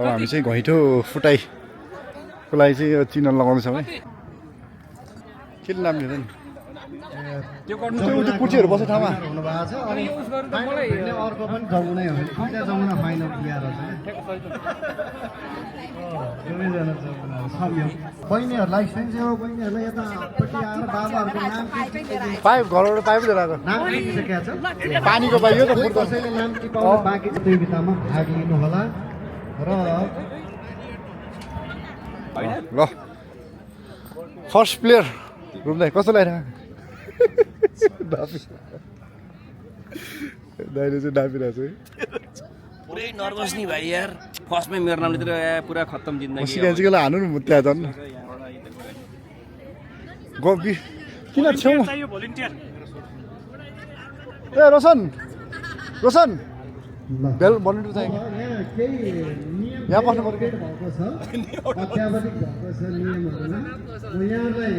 हामी चाहिँ घैँठो फुटाइको लागि चाहिँ यो चिनो लगाउँदैछौँ है के नाम लिन्छ नि त्यो कुर्सीहरू बस्ने ठाउँमा अर्को पनि जमुनै हो दुईटा जमुना फाइनल प्लेयर बहिनीहरूलाई सेन्स्यो बहिनीहरूलाई यतापट्टि आएर बाबाहरूको नाम पाइप घरबाट पाइप लिएर नाम लिइसकेको छ पानीको पाइप त कसैले नाम टिपाउनु बाँकी प्रतियोगितामा भाग लिनु होला र ल फर्स्ट प्लेयर रुम्दै कस्तो लागिरहेको दाइले चाहिँ डापिरहेको छ पुरै नर्भस नि भाइ यार फर्स्टमै मेरो नामले त पुरा खत्तम जिन्दगी सिकाइजीलाई हान्नु नि त्यहाँ झन् किन छेउ ए रोशन रोशन बेल भलिन्टियर चाहियो यहाँ बस्नु पर्यो भएको छ अत्यावधिक भएको छ नियमहरूमा म यहाँलाई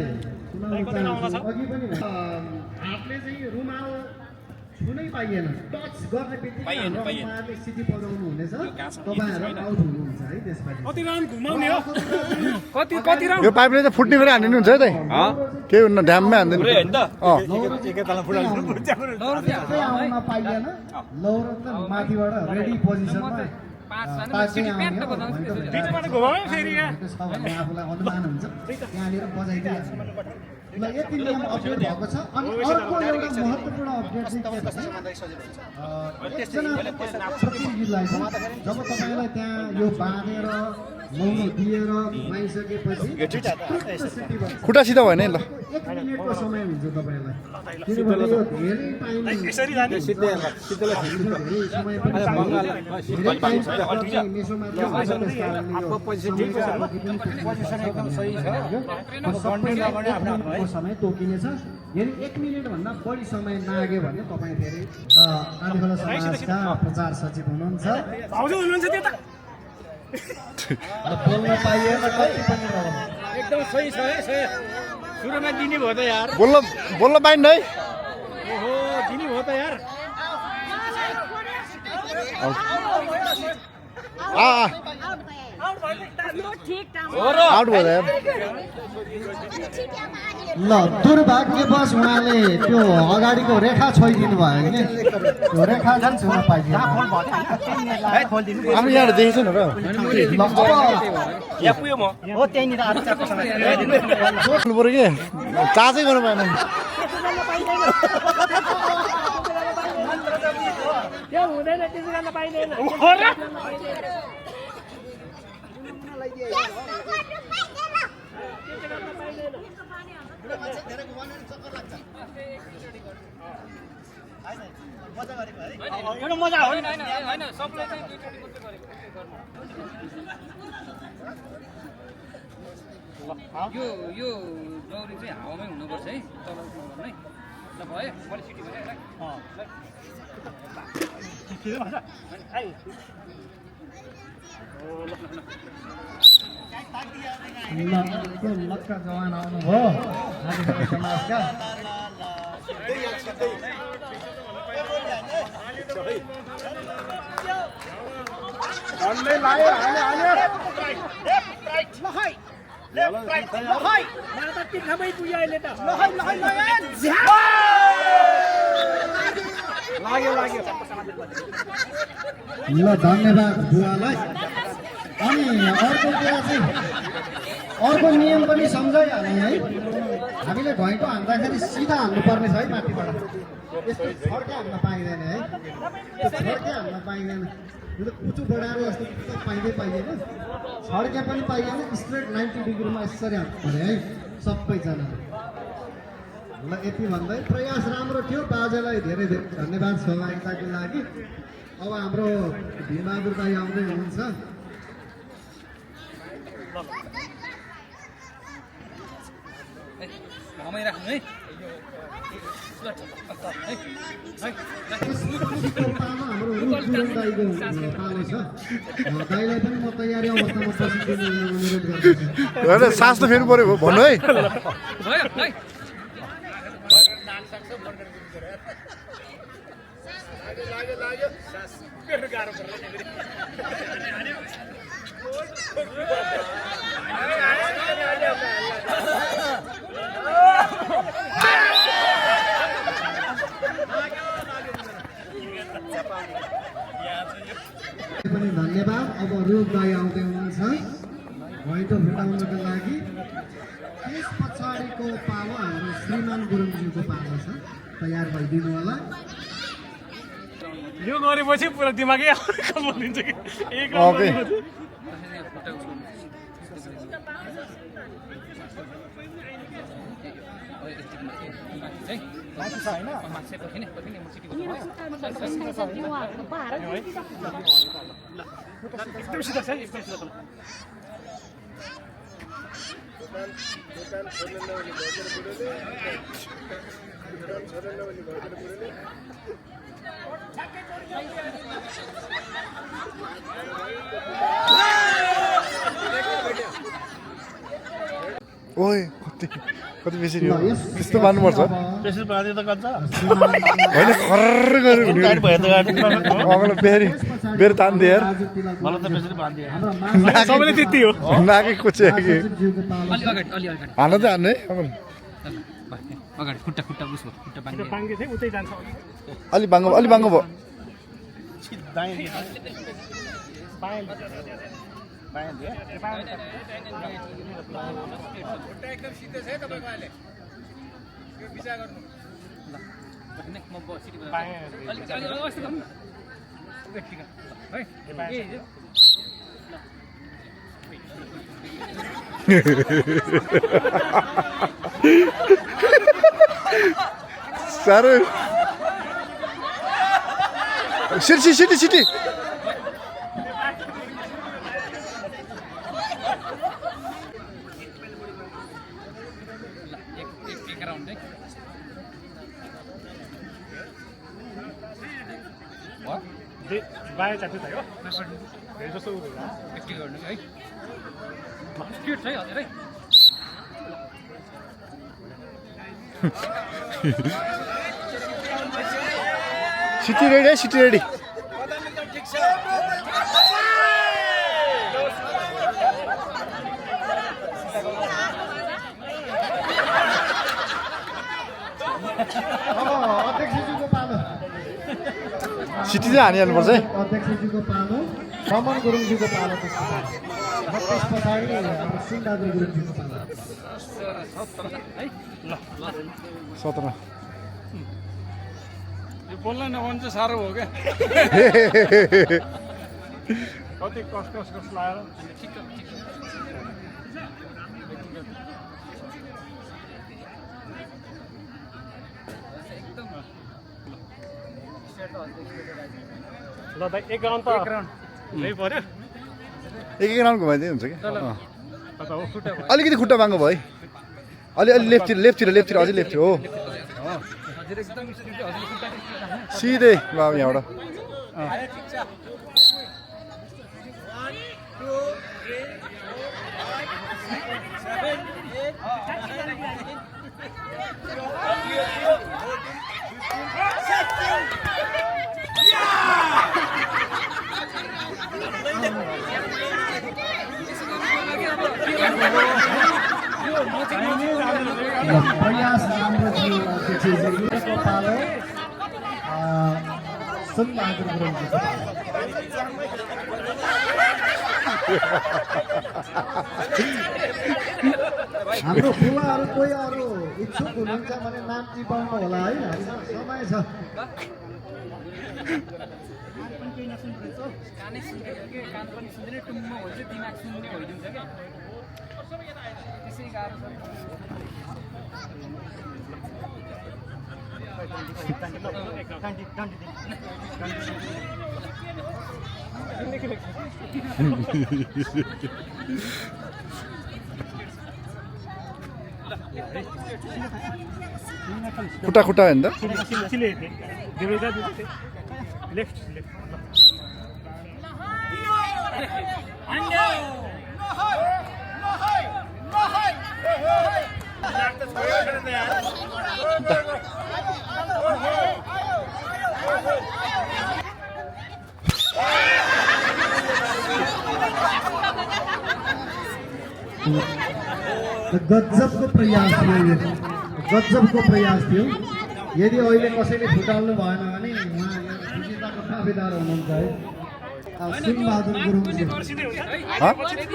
सुनाउन चाहन्छु अघि पनि हातले चाहिँ रुमाल छुनै पाइएन टच गर्ने बित्तिकै उहाँहरूले सिटी बजाउनु हुनेछ तपाईँहरू आउट हुनुहुन्छ है त्यसपछि कति राउन्ड घुमाउने हो कति राउन्ड यो पाइपले चाहिँ फुट्ने बेला हानिदिनु हुन्छ है दाइ केही हुन्न ड्याममै हान्दैन आउन पाइएन लौरो त माथिबाट रेडी पोजिसनमा आफूलाई अनुमान हुन्छ त्यहाँनिर बजाइदिइहाल्छ ल यति नियम अपडेट भएको छ अनि अर्को एउटा महत्त्वपूर्ण अपडेट चाहिँ के छ एकजना प्रतिनिधिलाई जब तपाईँलाई त्यहाँ यो बाँधेर मौनो दिएर घुमाइसकेपछि खुट्टा सिधा भएन ल 1 मिनेटको समय हुन्छ तपाईँलाई किनभने यो धेरै टाइम समय तोकिनेछ यदि 1 मिनेटभन्दा बढी समय नाग्यो भने तपाईँ फेरि आदिवासी समाजका प्रचार सचिव हुनुहुन्छ बोल्न पाइएन कति पनि एकदम सही छ है सुरुमा दिने भयो त यार बोल्न पाइन्न है ओहो दिने भयो त यार आउट भयो यार ल दुर्भाग्यवश उहाँले त्यो अगाडिको रेखा छोइदिनु भयो कि त्यो रेखा चाहिँ छुन पाइदिएन हामी यहाँ देखेको छैन र बोल्नु पऱ्यो कि चार्जै गर्नु पाएन त्यो हुँदैन त्यसो गर्न पाइँदैन मजा हो हैन सबले चाहिँ दुईचोटी मात्रै गरेको यो डौरी चाहिँ हावामै हुनुपर्छ है तल नै ल भयो मैले सिटी भने लक्का जवान आउनुभयो आदिवासी समाजका ल धन्यवाद बुवालाई अनि अर्को कुरा चाहिँ अर्को नियम पनि सम्झाइहालेँ है हामीले घैँटो हान्दाखेरि सिधा हान्नुपर्ने छ है माथिबाट यस्तो छड्के हान्न पाइँदैन है त्यो छड्के हान्न पाइँदैन यो त कुचो बढाएर जस्तो पाइँदै पाइएन छड्के पनि पाइएन स्ट्रेट 90 डिग्रीमा यसरी हान्नु पऱ्यो है सबैजना ल यति भन्दै प्रयास राम्रो थियो बाजेलाई धेरै धेरै धन्यवाद सहभागिताको लागि अब हाम्रो भीमबहादुर दाइ आउँदै हुनुहुन्छ घमै राख्नु है हाम्रो रुजुन दाइको पालो छ दाइलाई पनि म तयारी अवस्थामा प्रशिक्षण अनुरोध गर्छु सास त फेर्नु पऱ्यो भन्नु है पनि धन्यवाद। अब रूप दाइ आउँदै हुनुहुन्छ घैँटो फुटाउनको लागि। त्यस पछाडिको पालो हाम्रो श्रीमान गुरुङज्यूको पालो छ, तयार भइदिनु होला। यो गरेपछि पुरा दिमागै बोलिन्छ कि एक ओके एकदम सिधा छ है एकदम सिधा ओए कति बेसी हो त्यस्तो मान्नुपर्छ त्यसरी बाँधे त कन्छ होइन खर्र गरेर हुने टाइट भयो त गाडी अगलो बेर तान्दे यार मलाई त त्यसरी बाँधियो सबैले त्यति हो नाकै कोच्या कि ज्यूको पालो अलि अगाडि अलि अगाडि हान्न त हान्ने अगल अगाडि खुट्टा खुट्टा उसको खुट्टा बाँध्यो पाङ्गे थिए उतै जान्छ अलि बाङ्गो भयो एकदम सिधै छ है तपाईँको अहिले यो विचार गर्नु ल म सिटी अलिक अस्ति गर्नु ठिक है साह्रो सिटी एक राउन्ड है बाहिर चाप्छु थियो धेरै जस्तो हुँदैन एक्टिभ गर्नु है स्पिड छ है हजुर है सिटी रेडी अध्यक्षज्यूको पालो सिटी चाहिँ हानिहाल्नुपर्छ है अध्यक्षज्यूको पालो रमन गुरुङज्यूको पालो त्यस पछाडि हाम्रो सिंहबहादुर गुरुङज्यूको पालो 17 यो बोल्न नभनु चाहिँ साह्रो हो क्या कति कस लाएर ठिक ल दाइ एक राउन्ड त लै पर्यो एक राउन्ड घुमाइदिए हुन्छ कि अलिकति खुट्टा बाङ्गो भयो है अलि लेफ्टतिर अझै लेफ्ट हो सिधै बाबु यहाँबाट प्रयास राम्रो थियो अध्यक्षज्यूको पालो सिंहबहादुर गुरुङज्यूको पालो हाम्रो ठुलाहरू कोही अरू इच्छुक हुनुहुन्छ भने नाम टिपाउनु होला है समय छ कानै सुन्दैन के कान पनि सुन्दैन टुम्म हुन्छ दिमाग सुन्ने भइदिन्छ क्या त्यसै गाह्रो खुट्टा होइन त लेफ्ट थियो गजबको प्रयास थियो यो गजबको प्रयास थियो यदि अहिले कसैले फुटाल्नु भएन भने उहाँ विजेताको दावेदार हुनुहुन्छ है सिंहबहादुर गुरुङजी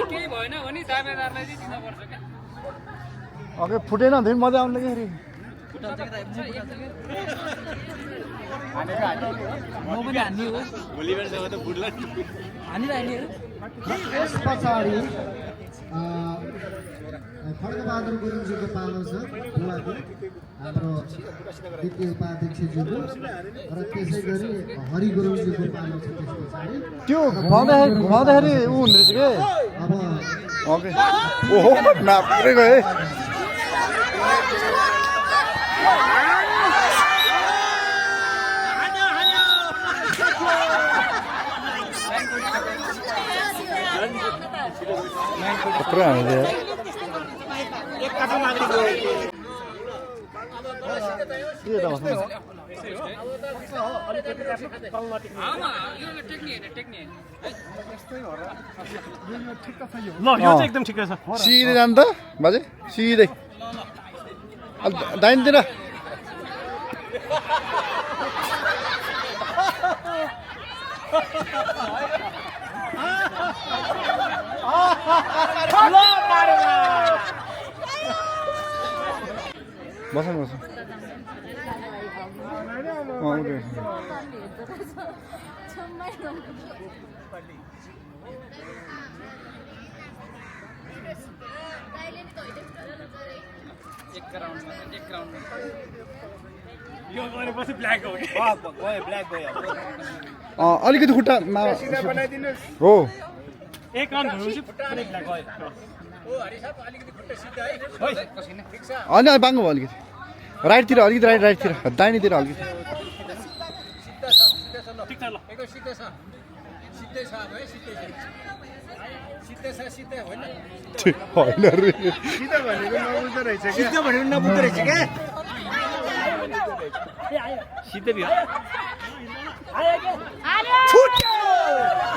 केही भएन भने दावेदारलाई चाहिँ दिनुपर्छ क्या अघि फुटेन भने मजा आउनु लाग्यो त्यस पछाडि खड्गबहादुर गुरुङजीको पालो छ बुवाको हाम्रो द्वितीय उपाध्यक्षज्यूको र त्यसै गरी हरि गुरुङजीको पालो छ त्यस पछाडि त्यो घुमाउँदाखेरि ऊ हुँदो रहेछ के अब ओके ओहो नाप्रे गए खतरा हाल्यो ल यो चाहिँ एकदम ठिकै छ सिधै जानु त बाजे सिधै दाहिनेतिर बस बस अलिकति खुट्टामा हो एक राउन्ड घुमेपछि पुरै ब्ल्याक भयो अनि बाङ्गो भयो अलिकति राइटतिर अलिकति राइटतिर दाहिनेतिर अलिकति ठिक छ ल होइन रे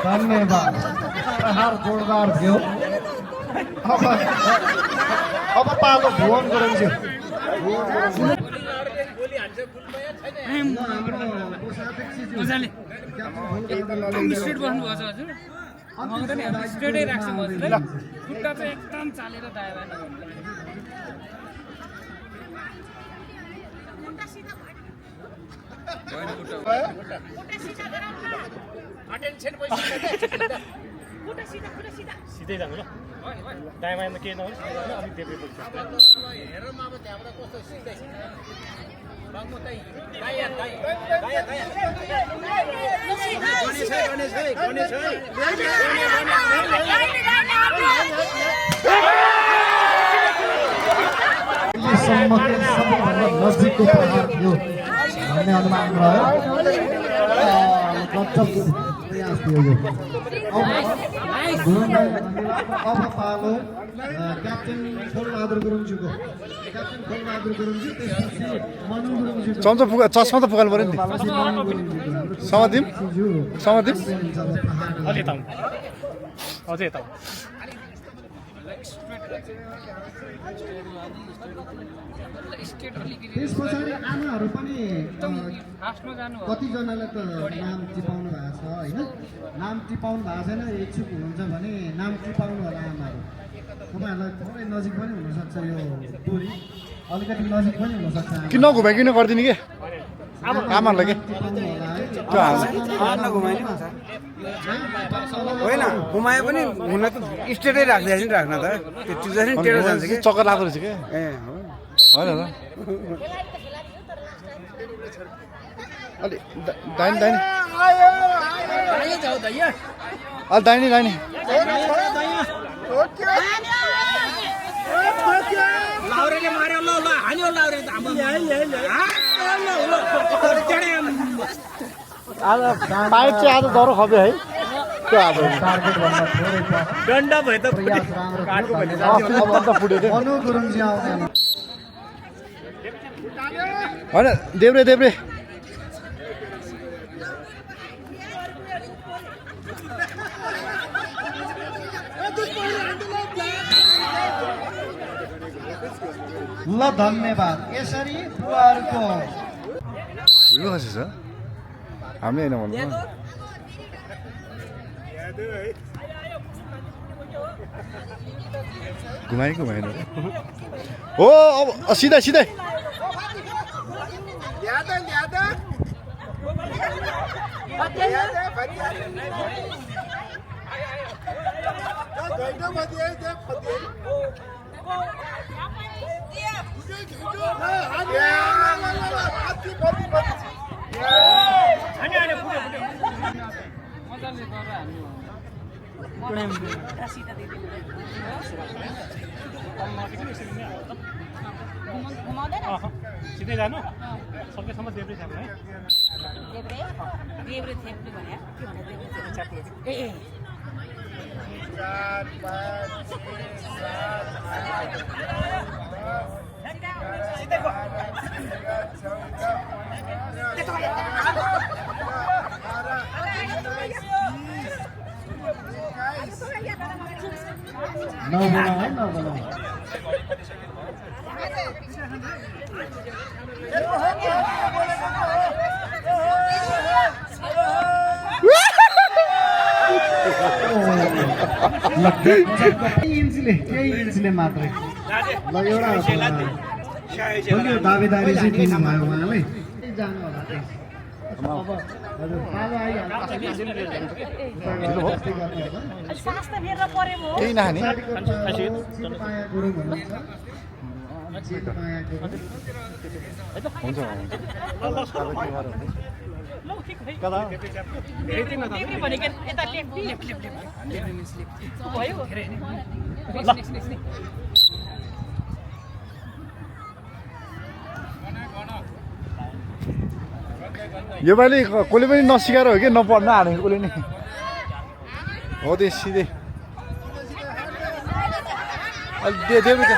धन्यवाद प्रहार जोरदार थियो अब पालो भुवन गुरुङज्यू स्ट्रेट बस्नुभएको छ हजुर स्ट्रेटै राख्छु म हजुर है खुट्टा चाहिँ एकदम चालेर दायाँ नगर्नु सिधै जानु ल दायाँ बायाँमा केही नहोस् अलिक देब्रे सबैभन्दा नजिकको प्रहार थियो भन्ने अनुमान रह्यो गजबको प्रयास थियो यो अब पालो क्याप्टेन खोलबहादुर गुरुङज्यूको क्याप्टेन खोलबहादुर गुरुङज्यू त्यसपछि मनु गुरुङज्यूको चम्चा पुगा चस्मा त पुगाल्नु पऱ्यो नि समातिम समातिम अलि यता अझै यता त्यस पछाडि आमाहरू पनि लास्टमा जानु कतिजनालाई त नाम टिपाउनु भएको छ होइन नाम टिपाउनु भएको छैन इच्छुक हुनुहुन्छ भने नाम टिपाउनु होला आमाहरू तपाईँहरूलाई थोरै नजिक पनि हुनसक्छ यो टोरी अलिकति नजिक पनि हुनसक्छ किन घुमाइकिन गरिदिने के आमाहरूलाई के टिपाउनु होला है त्यो हाल्छ होइन घुमाए पनि हुन त स्ट्रेटै राख्दैछ नि राख्न त त्यो चाहिँ टेढो जान्छ कि चक्कर लाग्दो रहेछ के ए हो होइन र अलि दाहिने दाहिने अलि दाहिने दाहिने लाउरेले मार्यो ल ल हान्यो लाउरे आज पाइप चाहिँ आज डह्रो खप्यो है त्यो आज टार्गेटभन्दा थोरै पर डन्डा भए त प्रयास राम्रो त फुट्यो त्यो मनु गुरुङजी आउने होइन देब्रे देब्रे ल धन्यवाद यसरी बुवाहरूको भुइँमा खसेछ हामी होइन भन्नु घुमाइ घुमाएन हो अब सिधै सिधै सिधै जानु सकेसम्म देब्रे छाप्नु है देब्रे थेप्ने भने के भने देब्रे थेप्ने ए ए केही इन्चले मात्रै ल एउटा दावेदारी चाहिँ दिनुभयो उहाँले जानु होला अब हजुर पालो आइहाल्छ केही नखाने हुन्छ यो पालि कसले पनि नसिकाएर हो कि नपढ्न हानेको कसले नि हो त्यो सिधै अलि देऊ त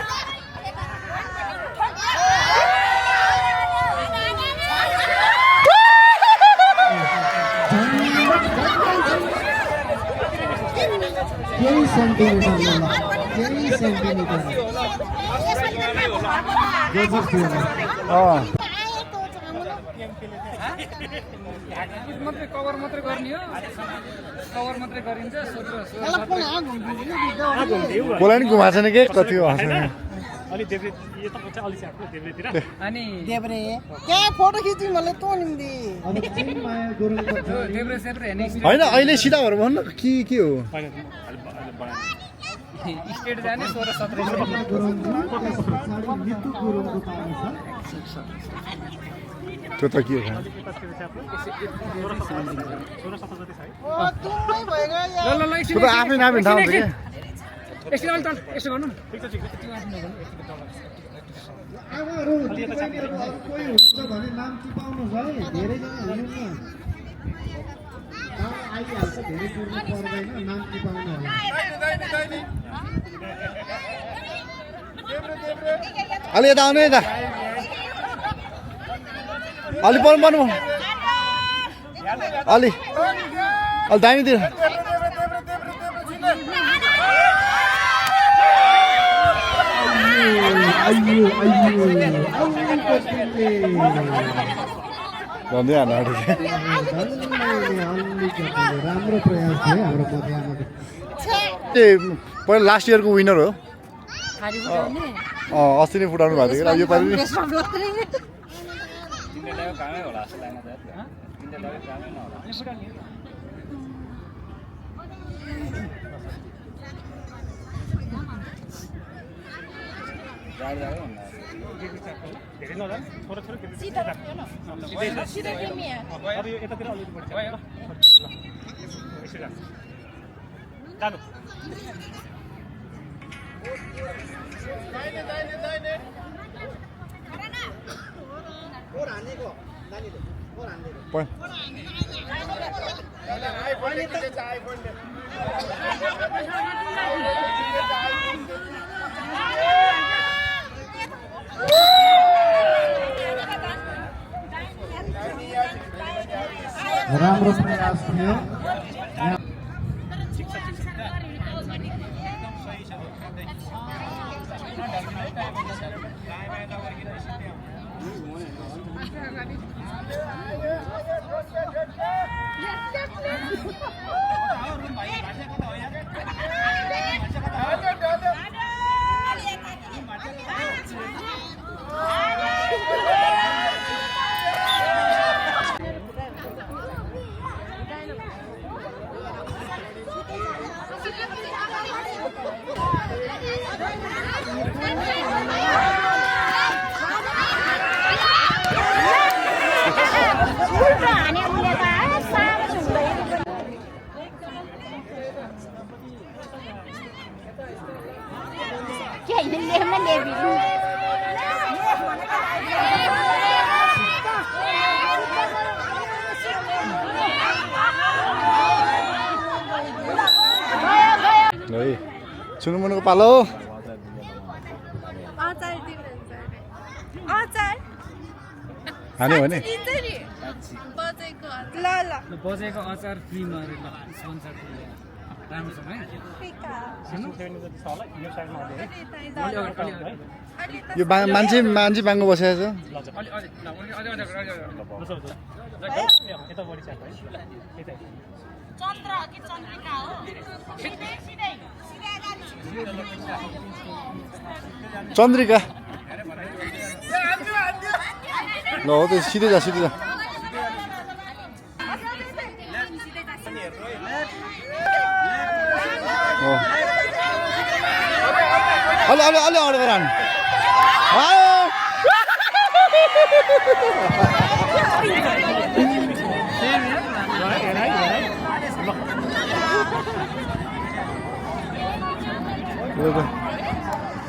केही सेन्टिमिटर मात्रै कभर मात्रै गर्ने हो कभर मात्रै गरिन्छ कसलाई नि घुमाएको छैन के कति हो अलि देब्रे यता चाहिँ अलि चाहिँ देब्रेतिर अनि देब्रे क्या फोटो खिच्नु मलाई त निम्ति देब्रे सेब्रे हेर्ने होइन अहिले सिधा भएर भन्नु के हो स्टेट जाने 16-17 त्यो त के हो त्यो त आफै नाफै ठाउँ हुन्छ क्या यसो गर्नु आमाहरू दिदीबहिनीहरू अरू कोही हुनुहुन्छ भने नाम टिपाउनुहोस् है धेरैजना हुनुहुन्न आइहाल्छ धेरै कुर्नु पर्दैन नाम टिपाउनु होला अलि यता आउनु यता अलि पर्नु अलि दामीतिर भन्दै हाल्नु राम्रो प्रयास थियो हाम्रो पदयात्रा पहिला लास्ट इयरको विनर हो अस्ति नै फुटाउनु भएको थियो यो पालि धेरै नजानु छोरा छोरा अब यो यतातिर अलिकति बढी ल यसो जानु राम्रो प्रयास थियो है सुनुमुनुको पालो अचार दिनुहुन्छ अरे अचार हान्यो भने बजेको ल ल बजेको अचार फ्रीमा अरे ल स्पोन्सर राम्रो छ है यो मान्छे बाङ्गो बसेको छ चन्द्र कि चन्द्रिका हो सिधै सिधै सिधै गाडी चन्द्रिका ल हो त सिधै जा सिधै जा अलि अलि अलि अगाडि गएर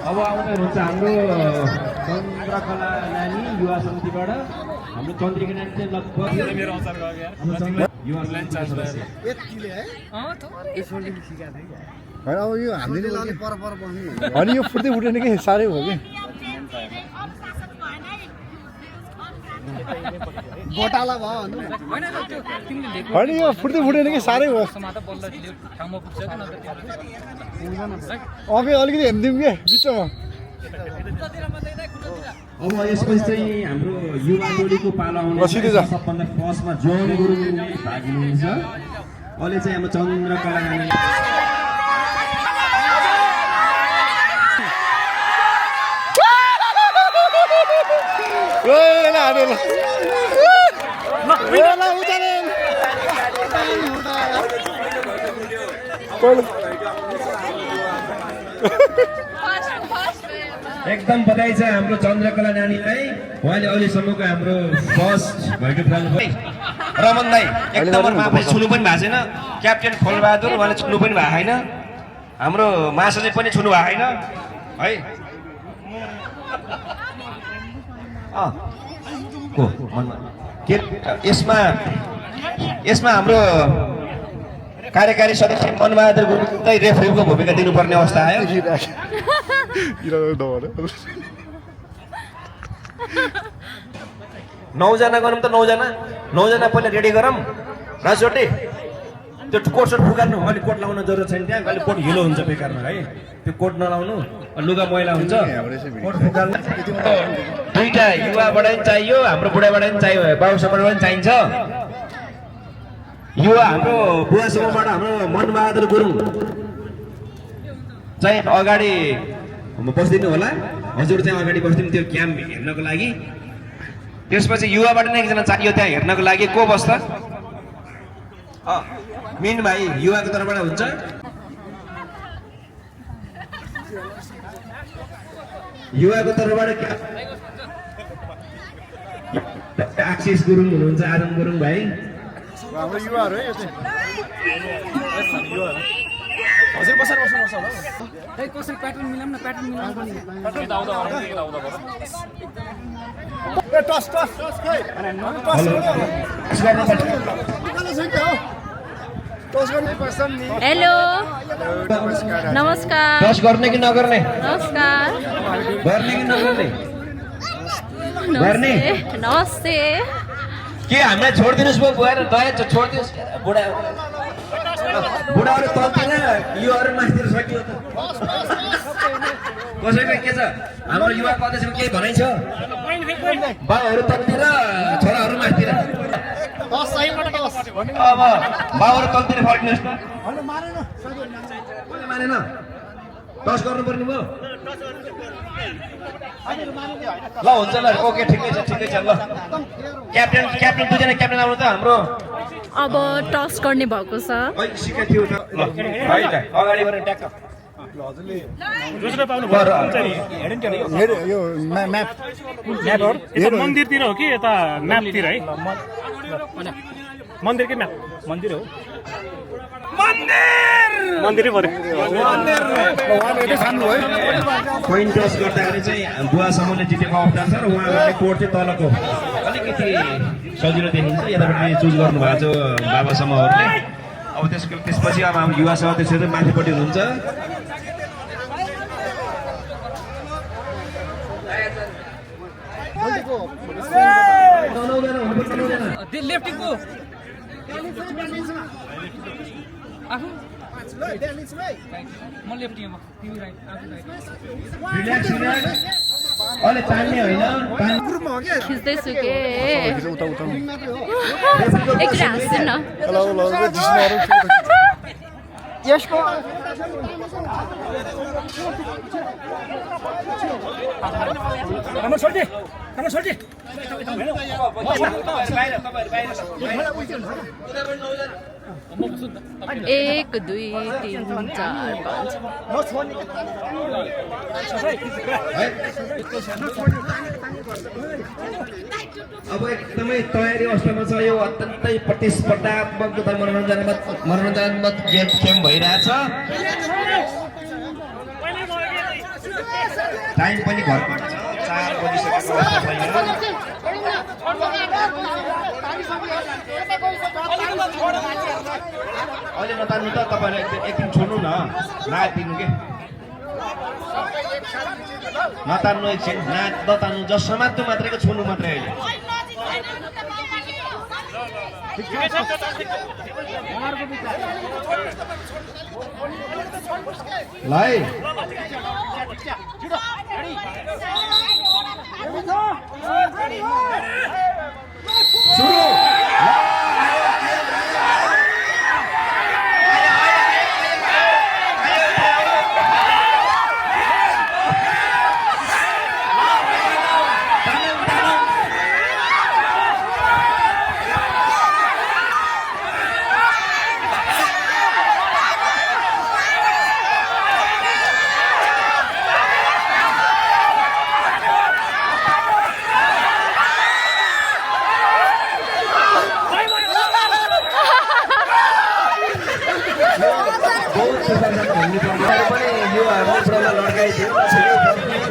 अब आउँदै हुनुहुन्छ हाम्रो चन्द्रकला नानी युवा समितिबाट हाम्रो चन्द्रिका नानी चाहिँ लगभग युवा अब यो हामीले अनि यो फुट्दै फुटेन कि साह्रै हो कि गोटाला भयो अनि यो फुट्दै फुटेन कि साह्रै हो अब अलिकति हेरिदिउँ कि बिचमा अब यसपछि चाहिँ हाम्रो युवा टोलीको पालो आउने सबभन्दा फर्स्टमा जोन गुरुङले भाग लिनुहुन्छ अहिले चाहिँ हाम्रो चन्द्रकला नानी एकदम बधाई छ हाम्रो चन्द्रकला नानीलाई उहाँले अहिलेसम्मको हाम्रो फर्स्ट भएको रमन दाई एक नम्बरमा आफै छुनु पनि भएको छैन क्याप्टेन खोलबहादुर उहाँले छुनु पनि भएको छैन हाम्रो महासचिव पनि छुनु भएको छैन है को के यसमा हाम्रो कार्यकारी सदस्य मनबहादुर गुरुङ चाहिँ रेफ्रीको भूमिका दिनुपर्ने अवस्था आयो 9 जना गरौँ त 9 जना पहिला रेडी गरौँ राजोटे त्यो कोट सर्ट फुकाल्नु अहिले कोट लाउन जरुरत छैन त्यहाँ अहिले कोट हिलो हुन्छ बेकारमा है त्यो कोट नलाउनु लुगा मैला हुन्छ कोट फुकाल्नु दुईटा युवाबाट पनि चाहियो हाम्रो बुढाबाट पनि चाहियो बाबु समूहबाट पनि चाहिन्छ युवा हाम्रो बुवा समूहबाट हाम्रो मनबहादुर गुरुङ चाहिँ अगाडि बस्दिनु होला हजुर चाहिँ अगाडि बस्दिनु त्यो क्याम्प हेर्नको लागि त्यसपछि युवाबाट नै एकजना चाहियो त्यहाँ हेर्नको लागि को बस्छ मिन भाइ युवाको तर्फबाट हुन्छ युवाको तर्फबाट आशिष गुरुङ हुनुहुन्छ आदम गुरुङ भाइ हाम्रो युवाहरू है यो चाहिँ हजुर बसेर बस्नुपर्छ होला है कसरी प्याटर्न मिलाउँ न प्याटर्न मिलाउनु पनि टस टस टस खै हेलो नमस्कार टस गर्ने कि नगर्ने नमस्कार गर्ने कि नगर्ने गर्ने नमस्ते के हामीलाई छोडिदिनुहोस् भयो बुवा दया छोडिदिनुहोस् बुढाहरू तलतिर योहरू माथितिर सकियो त कसैको के छ हाम्रो युवा प्रदेशमा केही भनाइ छ बाउहरू तलतिर छोराहरू माथितिर अब बाउहरू तलतिर फर्किनुहोस् न मानेन टस गर्नु पर्ने भयो ल हुन्छ ल ओके ठिकै छ ल क्याप्टेन दुईजना क्याप्टेन आउनु त हाम्रो अब टस गर्ने भएको छ अहिले सिकेको थियो त ल भाइ अगाडि बढ्नु ट्याक्क यो म्याप यता मन्दिरतिर हो कि यता म्यापतिर है मन्दिरकै म्याप मन्दिर हो मन्दिरै पऱ्यो कोइन टस गर्दाखेरि चाहिँ बुवा समूहले जितेको अवस्था छ र उहाँहरूले कोड चाहिँ तलको अलिकति सजिलो देखिन्छ यतापट्टि चुज गर्नु भएको छ बाबा समूहहरूले अब त्यसपछि अब हाम्रो युवा सदस्य चाहिँ माथिपट्टि हुनुहुन्छ लेफ्टिङको आफू म लेफ्टिङमा तिमी राइट आफू राइट अहिले तान्ने होइन खिच्दैछु के उता एकले हाँस्छु न यसको एक दुई तिन चार पाँच अब एकदमै तयारी अवस्थामा छ यो अत्यन्तै प्रतिस्पर्धात्मक तथा मनोरञ्जनात्मक गेम भइरहेछ टाइम पनि घरमा छ 4 बजिसकेको अवस्था छ अहिले नतान्नु त तपाईँले एकदिन छोड्नु न नदिनु के नतान्नु एकछिन नतान्नु जस समात्नु मात्रैको छोड्नु मात्रै अहिले लाई सुरु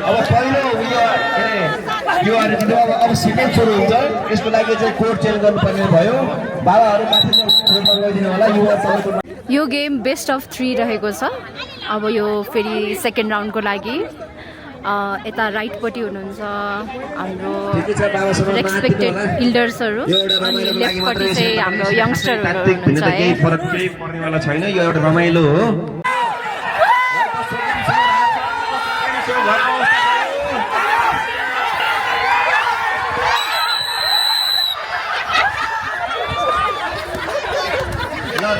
अब पहिलो युवाहरू अब सेकेन्ड सुरु हुन्छ यसको लागि चाहिँ कोड चेन्ज गर्नुपर्ने भयो बाबाहरू माथि गइदिनु होला युवा यो गेम बेस्ट अफ 3 रहेको छ अब यो फेरि सेकेन्ड राउन्डको लागि यता राइटपट्टि हुनुहुन्छ हाम्रो रेस्पेक्टेड इल्डर्सहरू अनि लेफ्टपट्टि चाहिँ हाम्रो यङ्स्टरहरू हुनुहुन्छ है फरक केही पर्नेवाला छैन यो एउटा रमाइलो हो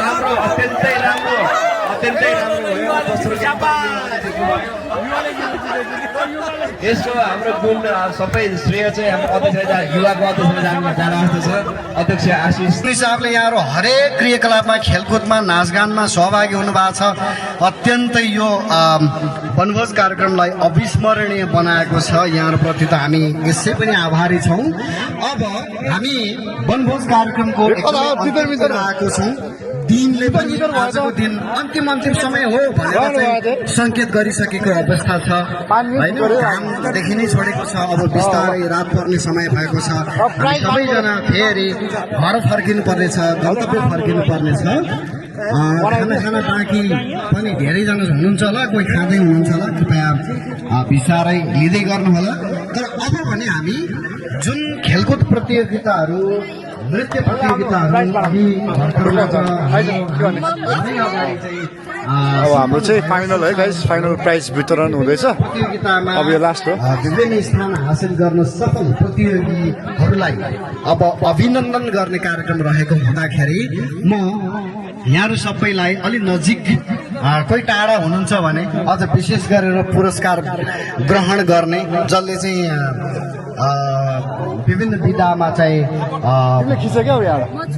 राम्रो अत्यन्तै राम्रो यसको हाम्रो गुण सबै श्रेय चाहिँ हाम्रो अध्यक्ष युवाको अध्यक्षमा जान जस्तो छ अध्यक्ष आशिष हिसाबले यहाँहरू हरेक क्रियाकलापमा खेलकुदमा नाचगानमा सहभागी हुनुभएको छ अत्यन्तै यो वनभोज कार्यक्रमलाई अविस्मरणीय बनाएको छ यहाँहरूप्रति त हामी यसै पनि आभारी छौँ अब हामी वनभोज कार्यक्रमको आएको छौँ दिनले पनि आजको दिन अन्तिम समय हो भनेर संकेत गरिसकेको अवस्था छ होइन घामदेखि नै छोडेको छ अब बिस्तारै रात पर्ने समय भएको छ हामी सबैजना फेरि घर फर्किनु पर्नेछ गन्तव्य फर्किनु पर्नेछ खाना बाँकी पनि धेरैजना हुनुहुन्छ होला कोही खाँदै हुनुहुन्छ होला कृपया बिस्तारै लिँदै गर्नु होला तर अब भने हामी जुन खेलकुद प्रतियोगिताहरू नृत्य प्रतियोगिताहरू अघि भर्खरबाट हालै अगाडि चाहिँ अब हाम्रो चाहिँ फाइनल है गाइस, फाइनल प्राइज वितरण हुँदैछ। प्रतियोगितामा अब यो लास्ट हो। विभिन्न स्थान हासिल गर्न सफल प्रतियोगीहरूलाई अब अभिनन्दन गर्ने कार्यक्रम रहेको हुँदाखेरि म यहाँहरू सबैलाई अलिक नजिक कोही टाढा हुनुहुन्छ भने अझ विशेष गरेर पुरस्कार ग्रहण गर्ने जसले चाहिँ विभिन्न विधामा चाहिँ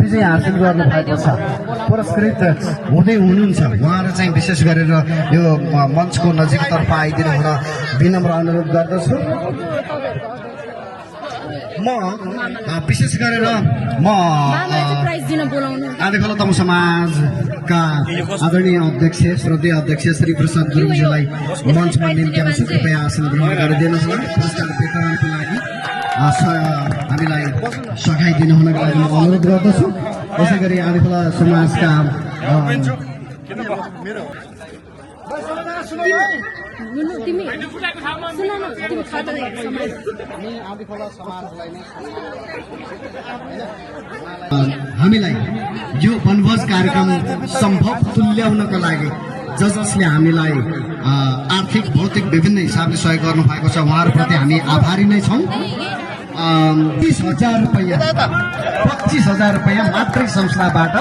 विजय हासिल गर्नु भएको छ, पुरस्कृत हुँदै हुनुहुन्छ, उहाँहरू चाहिँ विशेष गरेर यो मञ्चको नजिकतर्फ आइदिनु हुन विनम्र अनुरोध गर्दछु। म विशेष गरेर आदिखोला तमु समाजका आदरणीय अध्यक्ष श्रद्धेय अध्यक्ष श्री प्रसाद गुरुङज्यूलाई मञ्चमा निम्ति आउँछु, कृपया आसन ग्रहण गरिदिनुहोस् न। पुरस्कार वितरणको लागि हामीलाई सघाइदिनु हुनको लागि म अनुरोध गर्दछु। यसै गरी आदिखोला समाजका हामीलाई यो वनभोज कार्यक्रम सम्भव तुल्याउनको लागि जसले हामीलाई आर्थिक भौतिक विभिन्न हिसाबले सहयोग गर्नु भएको छ, उहाँहरूप्रति हामी आभारी नै छौँ। 25,000 रुपियाँ मातृ संस्थाबाट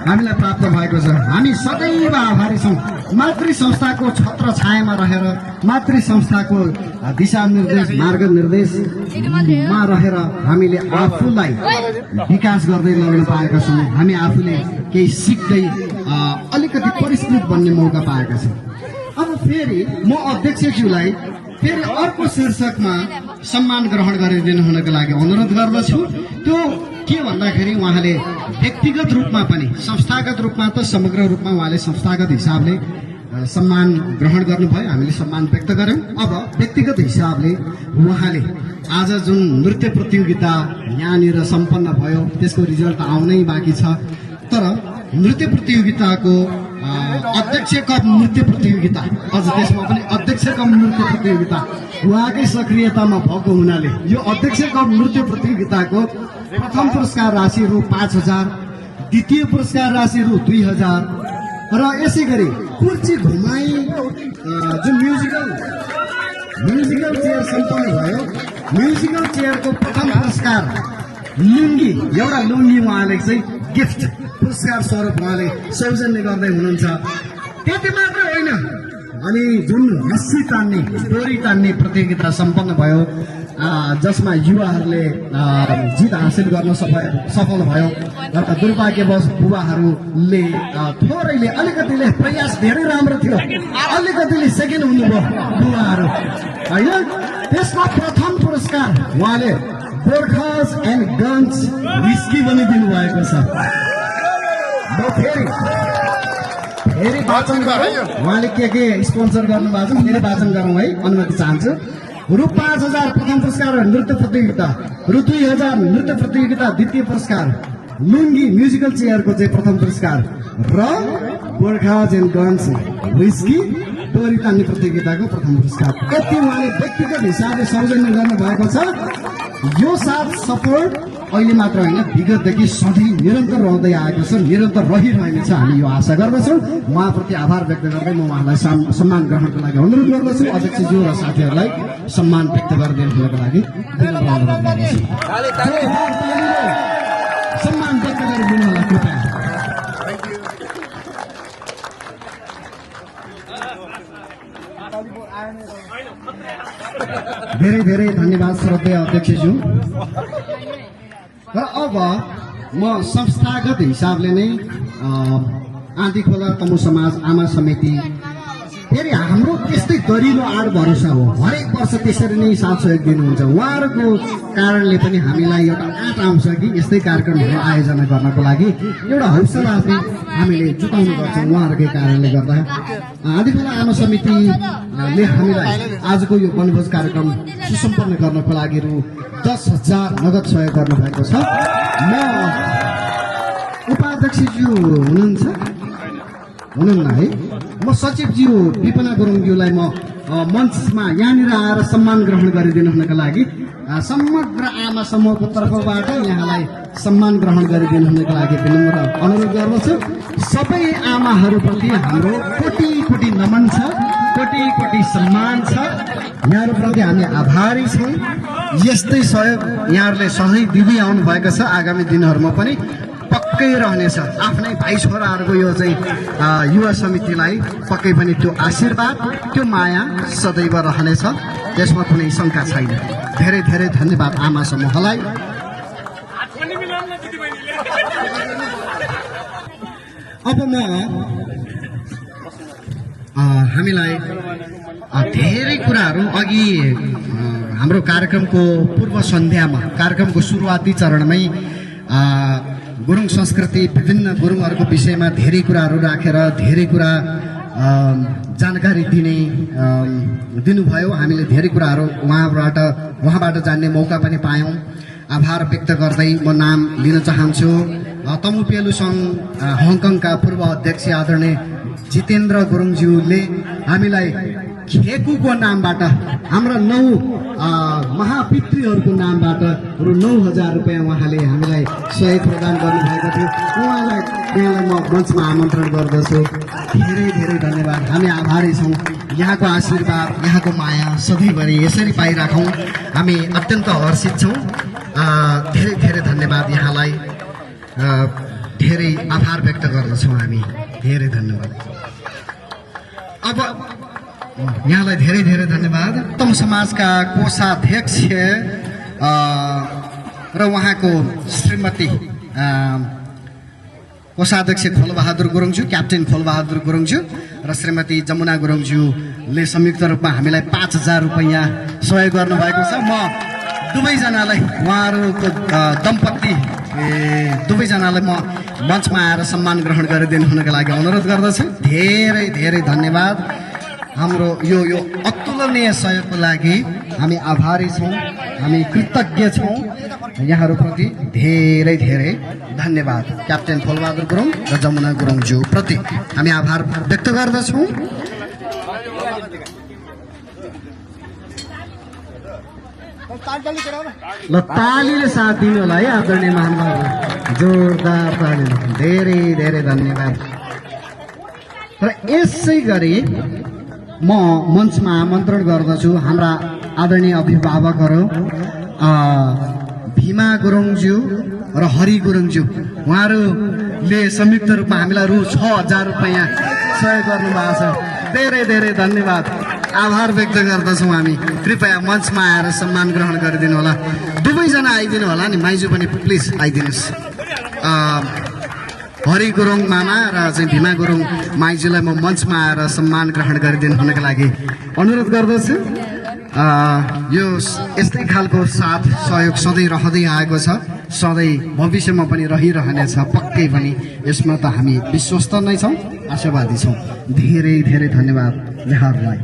हामीलाई प्राप्त भएको छ। हामी सदैव आभारी छौँ। मातृ संस्थाको छत्र छायामा रहेर, मातृ संस्थाको दिशानिर्देश मार्गनिर्देशमा रहेर हामीले आफूलाई विकास गर्दै ल्याउन पाएका छौँ। हामी आफूले केही सिक्दै अलिकति परिष्कृत बन्ने मौका पाएका छौँ। अब फेरि म अध्यक्षज्यूलाई फेरि अर्को शीर्षकमा सम्मान ग्रहण गरिदिनु हुनको लागि अनुरोध गर्दछु। त्यो के भन्दाखेरि उहाँले व्यक्तिगत रूपमा पनि, संस्थागत रूपमा त समग्र रूपमा उहाँले संस्थागत हिसाबले सम्मान ग्रहण गर्नुभयो, हामीले सम्मान व्यक्त गर्यौँ। अब व्यक्तिगत हिसाबले उहाँले आज जुन नृत्य प्रतियोगिता यहाँनिर सम्पन्न भयो त्यसको रिजल्ट आउनै बाँकी छ, तर नृत्य प्रतियोगिताको अध्यक्ष कप नृत्य प्रतियोगिता, अझ त्यसमा पनि अध्यक्ष कप नृत्य प्रतियोगिता उहाँकै सक्रियतामा भएको हुनाले यो अध्यक्ष कप नृत्य प्रतियोगिताको प्रथम पुरस्कार राशि रु 5,000, द्वितीय पुरस्कार राशि रु 2,000 र यसै गरी कुर्ची घुमाई जुन म्युजिकल चेयर सम्पन्न भयो, म्युजिकल चेयरको प्रथम पुरस्कार लुङ्गी, एउटा लुङ्गी उहाँले चाहिँ गिफ्ट पुरस्कार स्वरूप उहाँले सौजन्य गर्दै हुनुहुन्छ। त्यति मात्र होइन, अनि जुन रस्सी तान्ने डोरी तान्ने प्रतियोगिता सम्पन्न भयो जसमा युवाहरूले जित हासिल गर्न सफल भयो, र दुर्भाग्यवश बुबाहरूले थोरैले अलिकतिले प्रयास धेरै राम्रो थियो, अलिकतिले सेकेन्ड हुनुभयो बुबाहरू होइन। त्यसमा प्रथम पुरस्कार उहाँले गोर्खाज एन्ड गन्स विस्की पनि दिनुभएको छ। फेरि वाचन गरौँ, उहाँले के स्पोन्सर गर्नुभएको छ फेरि वाचन गरौँ है, अनुमति चाहन्छु। रु 5,000 प्रथम पुरस्कार नृत्य प्रतियोगिता, रु 2,000 नृत्य प्रतियोगिता द्वितीय पुरस्कार, लुङ्गी म्युजिकल चेयरको चाहिँ प्रथम पुरस्कार र गोर्खाज एन्ड गन्स विस्की डोरी तान्ने प्रतियोगिताको प्रथम पुरस्कार। यति उहाँले व्यक्तिगत हिसाबले सौजन्य गर्नुभएको छ। यो साथ सपोर्ट अहिले मात्र होइन, विगतदेखि सधैँ निरन्तर रहँदै आएको छ, निरन्तर रहिरहनेछ, हामी यो आशा गर्दछौँ। उहाँप्रति आभार व्यक्त गर्दै म उहाँलाई सम्मान ग्रहणको लागि अनुरोध गर्दछु। अध्यक्षज्यू र साथीहरूलाई सम्मान व्यक्त गरिदिनुको लागि अनुरोध गर्दछु। सम्मान व्यक्त गरिदिनु होला कृपया। धेरै धेरै धन्यवाद श्रद्धेय अध्यक्षज्यू। र अब म संस्थागत हिसाबले नै आदिखोला तमु समाज आमा समिति फेरि हाम्रो त्यस्तै दरिलो आड भरोसा हो, हरेक वर्ष त्यसरी नै साथ सहयोग दिनुहुन्छ। उहाँहरूको कारणले पनि हामीलाई एउटा आँट आउँछ कि यस्तै कार्यक्रमहरू आयोजना गर्नको लागि एउटा हौसला चाहिँ हामीले जुटाउने गर्छौँ। उहाँहरूकै कारणले गर्दा आदिखोला आमा समितिले हामीलाई आजको यो वनभोज कार्यक्रम सुसम्पन्न गर्नको लागि रु 10,000 नगद सहयोग गर्नुभएको छ। म उपाध्यक्षज्यू हुनुहुन्न है, म सचिवज्यू विपना गुरुङज्यूलाई म मञ्चमा यहाँनिर आएर सम्मान ग्रहण गरिदिनु हुनको लागि समग्र आमा समूहको तर्फबाट यहाँलाई सम्मान ग्रहण गरिदिनु हुनको लागि विनम्र अनुरोध गर्दछु। सबै आमाहरूप्रति हाम्रो कोटि कोटि नमन छ, कोटि कोटि सम्मान छ। यहाँहरूप्रति हामी आभारी छौँ। यस्तै सहयोग यहाँहरूले सधैँ दिँदै आउनु भएको छ, आगामी दिनहरूमा पनि पक्कै रहनेछ। आफ्नै भाइ छोराहरूको यो चाहिँ युवा समितिलाई पक्कै पनि त्यो आशीर्वाद, त्यो माया सदैव रहनेछ, त्यसमा कुनै शङ्का छैन। धेरै धेरै धन्यवाद आमा समूहलाई। अब म हामीलाई धेरै कुराहरू अघि हाम्रो कार्यक्रमको पूर्व सन्ध्यामा, कार्यक्रमको सुरुवाती चरणमै गुरुङ संस्कृति, विभिन्न गुरुङहरूको विषयमा धेरै कुराहरू राखेर धेरै कुरा जानकारी दिनुभयो। हामीले धेरै कुराहरू उहाँबाट जान्ने मौका पनि पायौँ। आभार व्यक्त गर्दै म नाम लिन चाहन्छु। तमु पेलु सङ्घ हङकङका पूर्व अध्यक्ष आदरणीय जितेन्द्र गुरुङज्यूले हामीलाई खेकुको नामबाट, हाम्रा 9 महापितृहरूको नामबाट रु 9,000 रुपियाँ उहाँले हामीलाई सहयोग प्रदान गर्नुभएको थियो। उहाँलाई म मञ्चमा आमन्त्रण गर्दछु। धेरै धेरै धन्यवाद। हामी आभारी छौँ। यहाँको आशीर्वाद, यहाँको माया सधैँभरि यसरी पाइराखौँ। हामी अत्यन्त हर्षित छौँ। धेरै धेरै धन्यवाद। यहाँलाई धेरै आभार व्यक्त गर्दछौँ हामी। धेरै धन्यवाद। अब यहाँलाई धेरै धेरै धन्यवाद। उत्तम समाजका कोषाध्यक्ष र उहाँको श्रीमती कोषाध्यक्ष खोलबहादुर गुरुङज्यू, क्याप्टेन खोलबहादुर गुरुङज्यू र श्रीमती जमुना गुरुङज्यूले संयुक्त रूपमा हामीलाई 5,000 रुपियाँ सहयोग गर्नुभएको छ। म दुवैजनालाई, उहाँहरूको दम्पति दुवैजनालाई म मञ्चमा आएर सम्मान ग्रहण गरिदिनु हुनको लागि अनुरोध गर्दछु। धेरै धेरै धन्यवाद। हाम्रो यो अतुलनीय सहयोगको लागि हामी आभारी छौँ, हामी कृतज्ञ छौँ। यहाँहरूप्रति धेरै धेरै धन्यवाद। क्याप्टेन खोलबहादुर गुरुङ र जमुना गुरुङज्यू प्रति हामी आभार व्यक्त गर्दछौँ। ल तालीले साथ दिनु होला है आदरणीय महानुभाव, जोरदार ताली। धेरै धेरै धन्यवाद। र यसै गरी म मञ्चमा आमन्त्रण गर्दछु हाम्रा आदरणीय अभिभावकहरू भीमा गुरुङज्यू र हरि गुरुङज्यू। उहाँहरूले संयुक्त रूपमा हामीलाई रु 6,000 रुपियाँ सहयोग गर्नुभएको छ। धेरै धेरै धन्यवाद। आभार व्यक्त गर्दछौँ हामी। कृपया मञ्चमा आएर सम्मान ग्रहण गरिदिनु होला। दुवैजना आइदिनु होला नि, माइजू पनि प्लिज आइदिनुहोस्। हरि गुरुङ मामा र चाहिँ भीमा गुरुङ माइजूलाई म मञ्चमा आएर सम्मान ग्रहण गरिदिनु हुनको लागि अनुरोध गर्दछु। यो यस्तै खालको साथ सहयोग सधैँ रहँदै आएको छ, सधैँ भविष्यमा पनि रहिरहनेछ पक्कै पनि। यसमा त हामी विश्वस्त नै छौँ, आशावादी छौँ। धेरै धेरै धन्यवाद यहाँहरूलाई।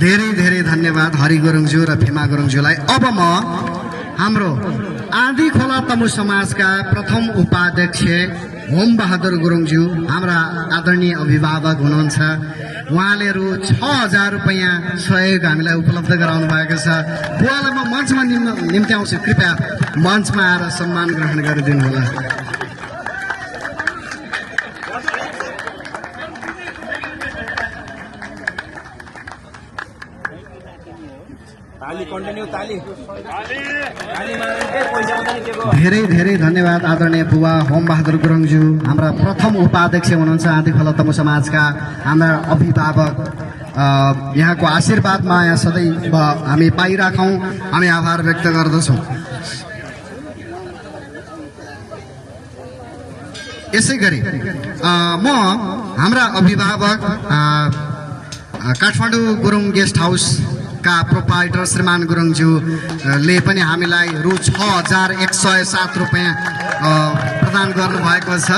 धेरै धेरै धन्यवाद हरि गुरुङज्यू र भीमा गुरुङज्यूलाई। अब म हाम्रो आँधी खोला तमु समाजका प्रथम उपाध्यक्ष होम बहादुर गुरुङज्यू, हाम्रा आदरणीय अभिभावक हुनुहुन्छ। उहाँले रु 6,000 रुपियाँ सहयोग हामीलाई उपलब्ध गराउनु भएको छ। बुवालाई म मञ्चमा निम्त्याउँछु। कृपया मञ्चमा आएर सम्मान ग्रहण गरिदिनु होला। धेरै धेरै धन्यवाद आदरणीय बुवा होम बहादुर गुरुङज्यू, हाम्रा प्रथम उपाध्यक्ष हुनुहुन्छ आँधी खोला तमु समाजका, हाम्रा अभिभावक। यहाँको आशीर्वाद माया सधैँ हामी पाइराखौँ। हामी आभार व्यक्त गर्दछौँ। यसै गरी म हाम्रा अभिभावक काठमाडौँ गुरुङ गेस्ट हाउस का प्रोपाइटर श्रीमान गुरुङज्यूले पनि हामीलाई रु 6,107 रुपियाँ प्रदान गर्नुभएको छ।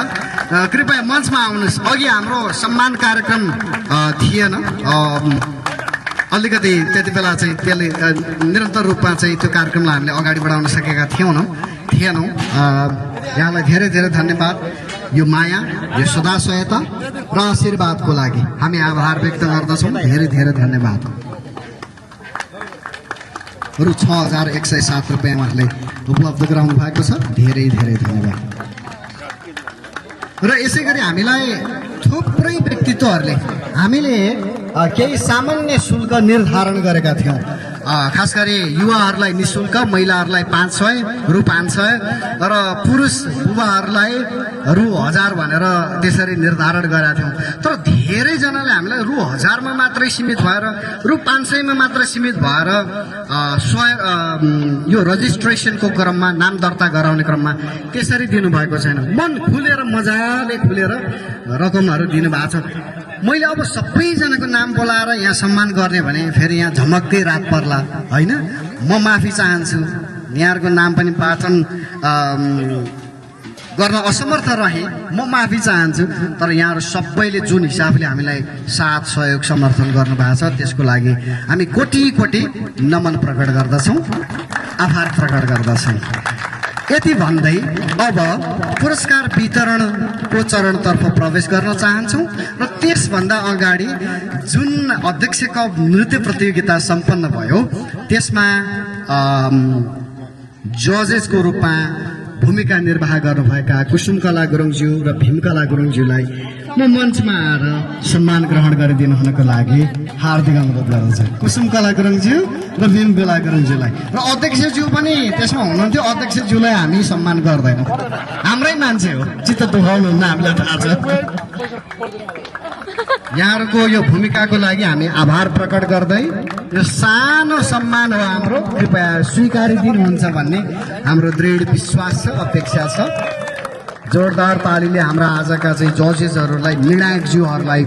कृपया मञ्चमा आउनुहोस्। अघि हाम्रो सम्मान कार्यक्रम थिएन, अलिकति त्यति बेला चाहिँ त्यसले निरन्तर रूपमा चाहिँ त्यो कार्यक्रमलाई हामीले अगाडि बढाउन सकेका थिएनौँ। यहाँलाई धेरै धेरै धन्यवाद। यो माया, यो सदा सहायता र आशीर्वादको लागि हामी आभार व्यक्त गर्दछौँ। धेरै धेरै धन्यवाद। रु 6,107 रुपियाँ उहाँले उपलब्ध गराउनु भएको छ। धेरै धेरै धन्यवाद। र यसै गरी हामीलाई थुप्रै व्यक्तित्वहरूले हामीले केही सामान्य शुल्क निर्धारण गरेका थियौँ। खास गरी युवाहरूलाई निःशुल्क, महिलाहरूलाई 500 रु 500 र पुरुष युवाहरूलाई रु 1000 भनेर त्यसरी निर्धारण गरेका थियौँ। तर धेरैजनाले हामीलाई रु 1000 मा मात्रै सीमित भएर, रु 500 मा मात्रै सीमित भएर यो रजिस्ट्रेसनको क्रममा, नाम दर्ता गराउने क्रममा त्यसरी दिनुभएको छैन। मन खुलेर, मजाले खुलेर रकमहरू दिनुभएको छ। मैले अब सबैजनाको नाम बोलाएर यहाँ सम्मान गर्ने भने फेरि यहाँ झमक्कै रात पर्ला होइन। म माफी चाहन्छु। यहाँहरूको नाम पनि वाचन गर्न असमर्थ रहे, म माफी चाहन्छु। तर यहाँहरू सबैले जुन हिसाबले हामीलाई साथ सहयोग समर्थन गर्नुभएको छ त्यसको लागि हामी कोटि कोटि नमन प्रकट गर्दछौँ, आभार प्रकट गर्दछौँ। यति भन्दै अब पुरस्कार वितरणको चरणतर्फ प्रवेश गर्न चाहन्छौँ। र त्यसभन्दा अगाडि जुन अध्यक्ष कप नृत्य प्रतियोगिता सम्पन्न भयो त्यसमा जजेसको रूपमा भूमिका निर्वाह गर्नुभएका कुसुमकला गुरुङज्यू र भीमकला गुरुङज्यूलाई म मञ्चमा आएर सम्मान ग्रहण गरिदिनु हुनको लागि हार्दिक अनुरोध गर्दछु। कुसुमकला गुरुङज्यू र भीमकला गुरुङज्यूलाई र अध्यक्षज्यू पनि त्यसमा हुनुहुन्थ्यो। अध्यक्षज्यूलाई हामी सम्मान गर्दैनौँ, हाम्रै मान्छे हो, चित्त दुखाउनुहुन्न, हामीलाई थाहा छ। यहाँहरूको यो भूमिकाको लागि हामी आभार प्रकट गर्दै यो सानो सम्मान हो हाम्रो, कृपया स्वीकारिदिनुहुन्छ भन्ने हाम्रो दृढ विश्वास छ, अपेक्षा छ। जोरदार तालीले हाम्रा आजका चाहिँ जजेसहरूलाई, निर्णायकज्यूहरूलाई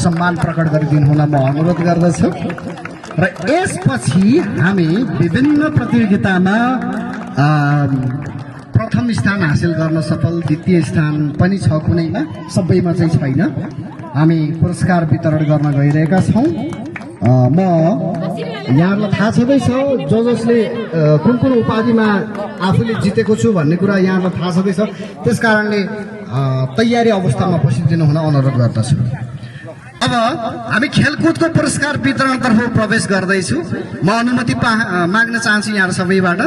सम्मान प्रकट गरिदिनु हुन म अनुरोध गर्दछु। र यसपछि हामी विभिन्न प्रतियोगितामा प्रथम स्थान हासिल गर्न सफल, द्वितीय स्थान पनि छ कुनैमा, सबैमा चाहिँ छैन। हामी पुरस्कार वितरण गर्न गइरहेका छौँ। म यहाँहरूलाई थाहा छँदैछ जसले कुन कुन उपाधिमा आफूले जितेको छु भन्ने कुरा यहाँहरूलाई थाहा छँदैछ। त्यस कारणले तयारी अवस्थामा बसिदिनु हुन अनुरोध गर्दछु। अब हामी खेलकुदको पुरस्कार वितरणतर्फ प्रवेश गर्दैछु। म अनुमति माग्न चाहन्छु यहाँहरू सबैबाट।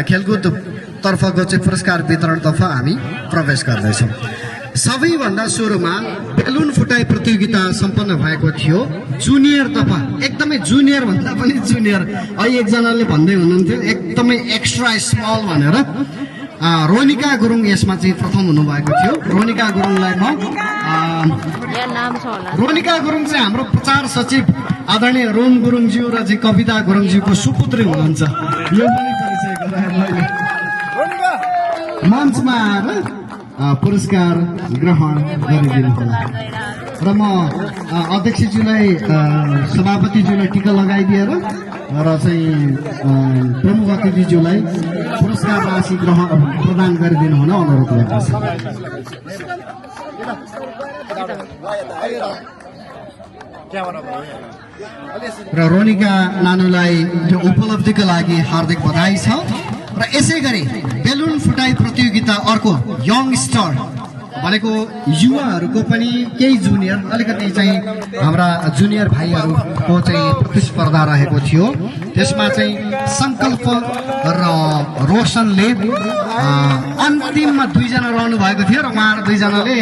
खेलकुद तर्फको चाहिँ पुरस्कार वितरणतर्फ हामी प्रवेश गर्दैछौँ। सबैभन्दा सुरुमा बेलुन फुटाइ प्रतियोगिता सम्पन्न भएको थियो। जुनियर तर्फ एकदमै जुनियर भन्दा पनि जुनियर, अहिले एकजनाले भन्दै हुनुहुन्थ्यो एकदमै एक्स्ट्रा स्मल भनेर। रोनिका गुरुङ यसमा चाहिँ प्रथम हुनुभएको थियो। रोनिका गुरुङलाई म रोनिका गुरुङ चाहिँ हाम्रो प्रचार सचिव आदरणीय रोम गुरुङज्यू र चाहिँ कविता गुरुङज्यूको सुपुत्री हुनुहुन्छ। यो पनि परिचय गराएँ मैले। मञ्चमा आएर पुरस्कार ग्रहण गरिदिनु होला। र म अध्यक्षज्यूलाई, सभापतिज्यूलाई टिका लगाइदिएर र चाहिँ प्रमुख अतिथिज्यूलाई पुरस्कार राशि प्रदान गरिदिनु हुन अनुरोध गर्दछु। र रोनिका नानुलाई यो उपलब्धिको लागि हार्दिक बधाई छ। र यसै गरी बेलुन फुटाइ प्रतियोगिता अर्को यङ स्टार भनेको युवाहरूको पनि केही जुनियर, अलिकति चाहिँ हाम्रा जुनियर भाइहरूको चाहिँ प्रतिस्पर्धा रहेको थियो। त्यसमा चाहिँ सङ्कल्प र रोशनले अन्तिममा 2 जना रहनु भएको थियो र उहाँहरू 2 जनाले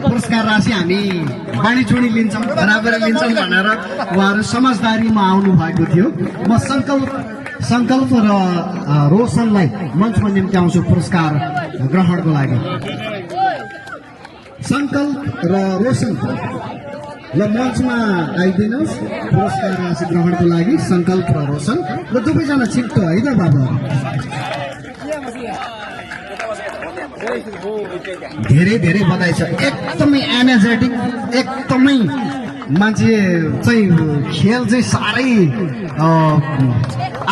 पुरस्कार राशि हामी बाँडीचुँडी लिन्छौँ, बराबरी लिन्छौँ भनेर उहाँहरू समझदारीमा आउनु भएको थियो। म सङ्कल्प र रोशनलाई मञ्चमा निम्त्याउँछु पुरस्कार ग्रहणको लागि। सङ्कल्प र रोशन ल मञ्चमा आइदिनुहोस् पुरस्कार राशि ग्रहणको लागि। सङ्कल्प र रोशन र दुवैजना छिट्टो है त बाबा। धेरै धेरै बधाई छ। एकदमै एनर्जेटिक, एकदमै मान्छे चाहिँ खेल चाहिँ साह्रै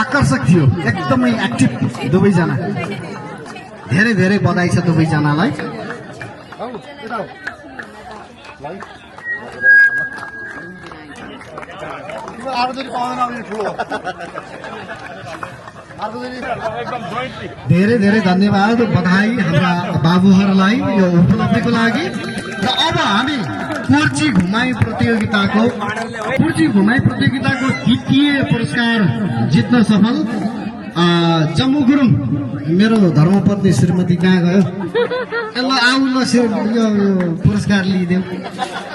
आकर्षक थियो, एकदमै एक्टिभ दुवैजना। धेरै धेरै बधाई छ दुवैजनालाई। अर्कोचोटि पाउँदैन अब यो ठुलो अर्कोचोटि धेरै धेरै धन्यवाद बधाई हाम्रा बाबुहरूलाई यो उपलब्धिको लागि। र अब हामी कुर्ची घुमाई प्रतियोगिताको द्वितीय पुरस्कार जित्न सफल जम्मू गुरुङ मेरो धर्मपत्नी श्रीमती कहाँ गयो? ल आऊ ल यो पुरस्कार लिइदेऊ।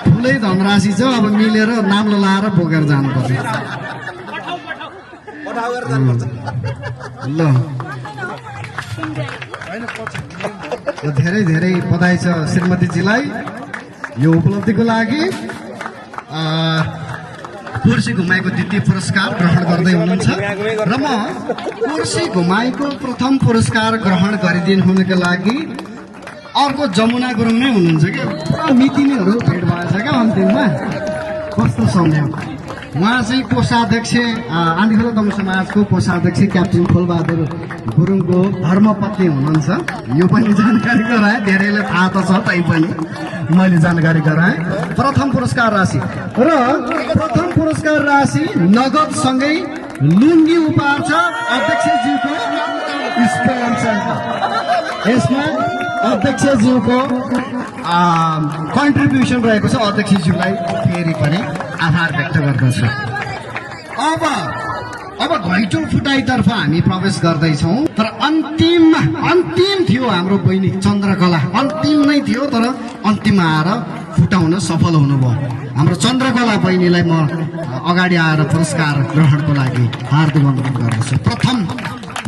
ठुलै धनराशि छ, अब मिलेर नाम लाएर बोकेर जानुपर्छ। ल धेरै धेरै बधाई छ श्रीमतीजीलाई यो उपलब्धिको लागि। कुर्सी घुमाईको द्वितीय पुरस्कार ग्रहण गर्दै हुनुहुन्छ र म कुर्सी घुमाईको प्रथम पुरस्कार ग्रहण गरिदिनु हुनुको लागि अर्को जमुना गुरुङ नै हुनुहुन्छ क्या। पुरा मितिनीहरू भेट भएछ क्या अन्तिममा। कस्तो सम्झ्यौ? उहाँ चाहिँ कोषाध्यक्ष आँधीखोला दम समाजको कोषाध्यक्ष क्याप्टेन फुलबहादुर गुरुङको धर्मपत्नी हुनुहुन्छ। यो पनि जानकारी गराएँ, धेरैले थाहा त छ तैपनि मैले जानकारी गराएँ। प्रथम पुरस्कार राशि र प्रथम पुरस्कार राशि नगदसँगै लुङ्गी उपहार छ अध्यक्षज्यूको स्पोन्सर। यसमा अध्यक्षज्यूको कन्ट्रिब्युसन रहेको छ। अध्यक्षज्यूलाई फेरि पनि आभार व्यक्त गर्दछु। अब घैँचो फुटाइतर्फ हामी प्रवेश गर्दैछौँ। तर अन्तिम थियो हाम्रो बहिनी चन्द्रकला। अन्तिम नै थियो तर अन्तिममा आएर फुटाउन सफल हुनुभयो। हाम्रो चन्द्रकला बहिनीलाई म अगाडि आएर पुरस्कार ग्रहणको लागि हार्दिक अनुरोध गर्दछु। प्रथम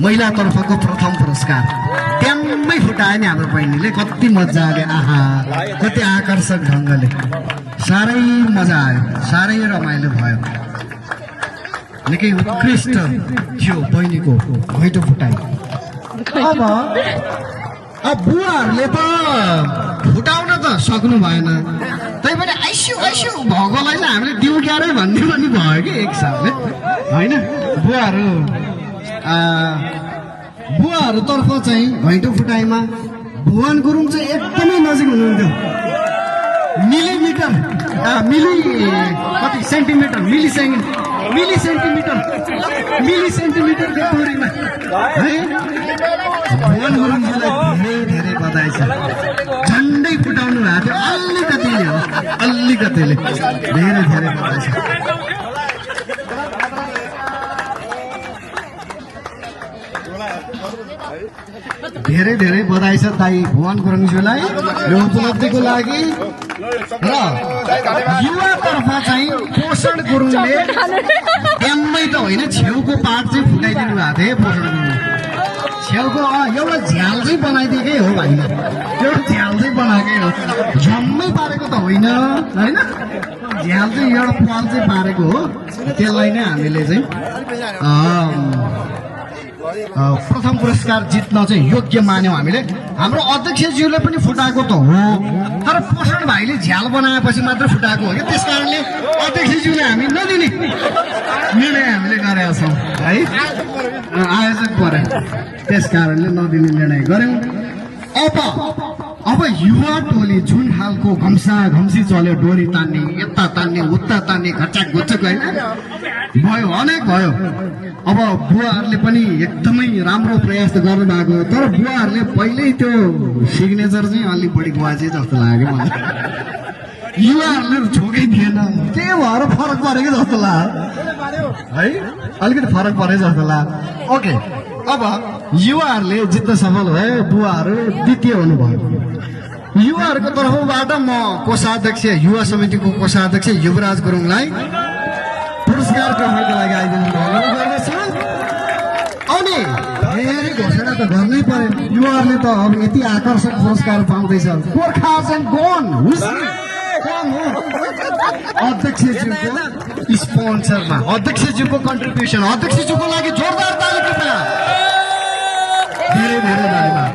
महिलातर्फको प्रथम पुरस्कार ट्याम्मै फुटायो नि हाम्रो बहिनीले। कति मजा आयो, आहा कति आकर्षक ढङ्गले। साह्रै मजा आयो, साह्रै रमाइलो भयो। निकै उत्कृष्ट थियो बहिनीको घैँटो फुटाइ। अब बुवाहरूले त फुटाउन त सक्नु भएन, तै पनि आइस्यु भगोलाई चाहिँ हामीले दिउ क्यारे भन्ने पनि भयो कि एक सालले होइन। बुवाहरूतर्फ चाहिँ घैँटो फुटाइमा भुवन गुरुङ चाहिँ एकदमै नजिक हुनुहुन्थ्यो। कति सेन्टिमिटर मिली सेन्टिमिटरको दूरीमा है। भुवन गुरुङजीलाई धेरै धेरै बधाई छ। झन्डै फुटाउनु भएको थियो अलिकतिले धेरै धेरै बधाई छ। धेरै धेरै बधाई छ दाई भुवन गुरुङज्यूलाई यो उपलब्धिको लागि। र युवातर्फ चाहिँ पोषण गुरुङले ट्याम्मै त होइन छेउको पार्ट चाहिँ फुटाइदिनु भएको थियो। पोषण गुरुङले छेउको एउटा झ्याल चाहिँ बनाइदिएकै हो भाइले, एउटा झ्याल चाहिँ बनाएकै हो। झम्मै पारेको त होइन, झ्याल चाहिँ एउटा पाल चाहिँ पारेको हो। त्यसलाई नै हामीले चाहिँ प्रथम पुरस्कार जित्न चाहिँ योग्य मान्यौँ हामीले। हाम्रो अध्यक्षज्यूले पनि फुटाएको त हो, तर पोषण भाइले झ्याल बनाएपछि मात्र फुटाएको हो कि। त्यस कारणले अध्यक्षज्यूले हामी नदिने निर्णय हामीले गरेका छौँ है। आयोजक परे त्यस कारणले नदिने निर्णय गऱ्यौँ। अब युवा टोली जुन खालको घम्सी चल्यो, डोरी तान्ने, यता तान्ने, उता तान्ने, घचाक घुचक होइन भयो, अनेक भयो। अब बुवाहरूले पनि एकदमै राम्रो प्रयास त गर्नु भएको, तर बुवाहरूले पहिल्यै त्यो सिग्नेचर चाहिँ अलिक बढी गुवाचे जस्तो लाग्यो मलाई। युवाहरूले छोकै थिएन, त्यही भएर फरक परेको जस्तो लाग्यो है, अलिकति फरक परे जस्तो लाग्यो। ओके, अब युवाहरूले जित्न सफल भए, बुवाहरू द्वितीय हुनुभयो। युवाहरूको तर्फबाट म कोषाध्यक्ष युवा समितिको कोषाध्यक्ष युवराज गुरुङलाई पुरस्कार ग्रहणको लागि आइदिनु गर्दछु। अनि धेरै घोषणा त गर्नै पर्यो, युवाहरूले त अब यति आकर्षक पुरस्कार पाउँदैछ। गोर्खा चाहिँ गन अध्यक्षज्यूको स्पोन्सरमा अध्यक्षज्यूको कन्ट्रिब्युसन, अध्यक्षज्यूको लागि जोरदार ताली कृपया। धेरै धेरै धन्यवाद।